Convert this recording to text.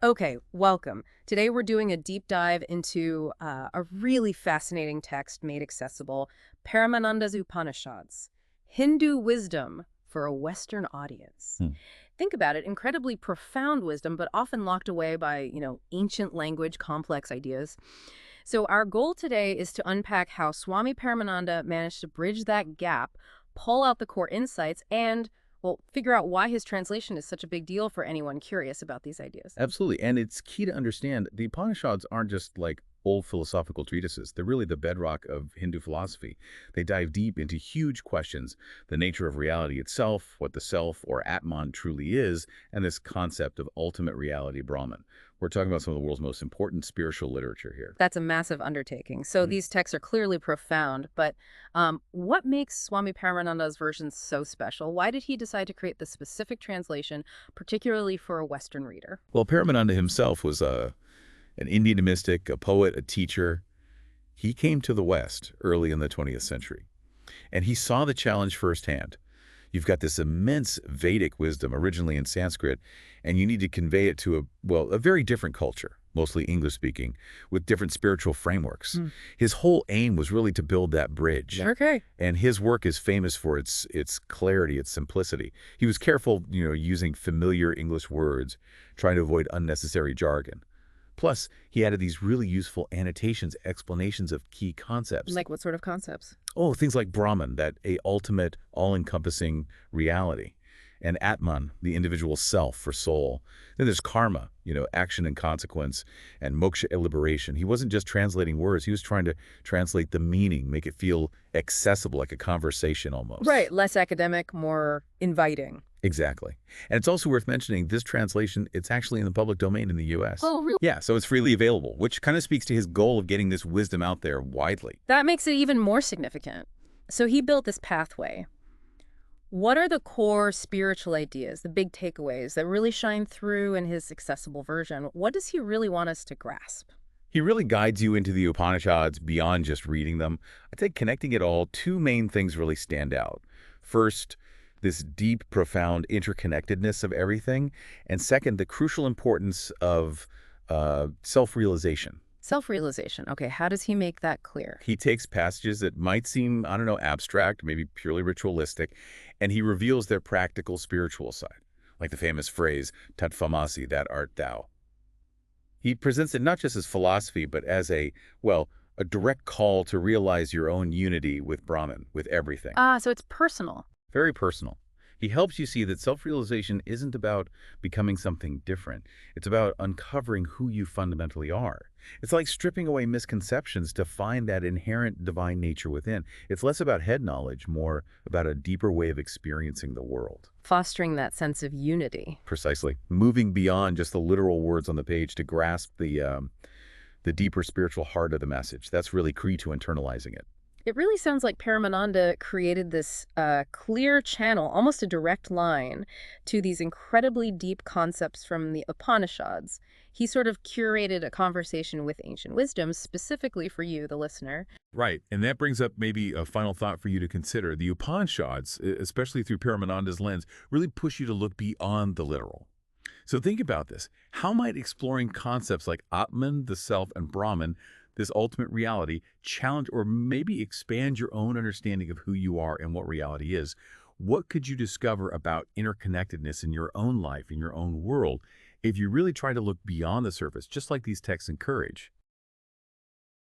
Okay, welcome. Today we're doing a deep dive into a really fascinating text made accessible, Paramananda's Upanishads, Hindu wisdom for a Western audience. Hmm. Think about it, incredibly profound wisdom, but often locked away by, ancient language, complex ideas. So our goal today is to unpack how Swami Paramananda managed to bridge that gap, pull out the core insights, and, well, figure out why his translation is such a big deal for anyone curious about these ideas. Absolutely. And it's key to understand the Upanishads aren't just like old philosophical treatises. They're really the bedrock of Hindu philosophy. They dive deep into huge questions, the nature of reality itself, what the self or Atman truly is, and this concept of ultimate reality, Brahman. We're talking about some of the world's most important spiritual literature here. That's a massive undertaking. So Mhm. these texts are clearly profound, but what makes Swami Paramananda's version so special? Why did he decide to create this specific translation, particularly for a Western reader? Well, Paramananda himself was an Indian mystic, a poet, a teacher. He came to the West early in the 20th century, and he saw the challenge firsthand. You've got this immense Vedic wisdom originally in Sanskrit, and you need to convey it to a very different culture, mostly English speaking, with different spiritual frameworks. Hmm. His whole aim was really to build that bridge. Okay. And his work is famous for its clarity, its simplicity. He was careful, using familiar English words, trying to avoid unnecessary jargon. Plus, he added these really useful annotations, explanations of key concepts. Like what sort of concepts? Oh, things like Brahman, that a ultimate, all-encompassing reality, and Atman, the individual self for soul. Then there's karma, action and consequence, and moksha, liberation. He wasn't just translating words, he was trying to translate the meaning, make it feel accessible, like a conversation almost. Right, less academic, more inviting. Exactly. And it's also worth mentioning this translation, it's actually in the public domain in the US. Oh, really? Yeah, so it's freely available, which kind of speaks to his goal of getting this wisdom out there widely. That makes it even more significant. So he built this pathway. What are the core spiritual ideas, the big takeaways that really shine through in his accessible version? What does he really want us to grasp? He really guides you into the Upanishads beyond just reading them. I'd say connecting it all, two main things really stand out. First, this deep, profound interconnectedness of everything. And second, the crucial importance of self-realization. Self-realization. Okay, how does he make that clear? He takes passages that might seem, I don't know, abstract, maybe purely ritualistic, and he reveals their practical spiritual side, like the famous phrase, Tatvamasi, that art thou. He presents it not just as philosophy, but as a direct call to realize your own unity with Brahman, with everything. Ah, so it's personal. Very personal. He helps you see that self-realization isn't about becoming something different. It's about uncovering who you fundamentally are. It's like stripping away misconceptions to find that inherent divine nature within. It's less about head knowledge, more about a deeper way of experiencing the world. Fostering that sense of unity. Precisely. Moving beyond just the literal words on the page to grasp the deeper spiritual heart of the message. That's really key to internalizing it. It really sounds like Paramananda created this clear channel, almost a direct line, to these incredibly deep concepts from the Upanishads. He sort of curated a conversation with ancient wisdom specifically for you, the listener. Right, and that brings up maybe a final thought for you to consider. The Upanishads, especially through Paramananda's lens, really push you to look beyond the literal. So think about this. How might exploring concepts like Atman, the self, and Brahman, this ultimate reality, challenge or maybe expand your own understanding of who you are and what reality is? What could you discover about interconnectedness in your own life, in your own world, if you really try to look beyond the surface, just like these texts encourage?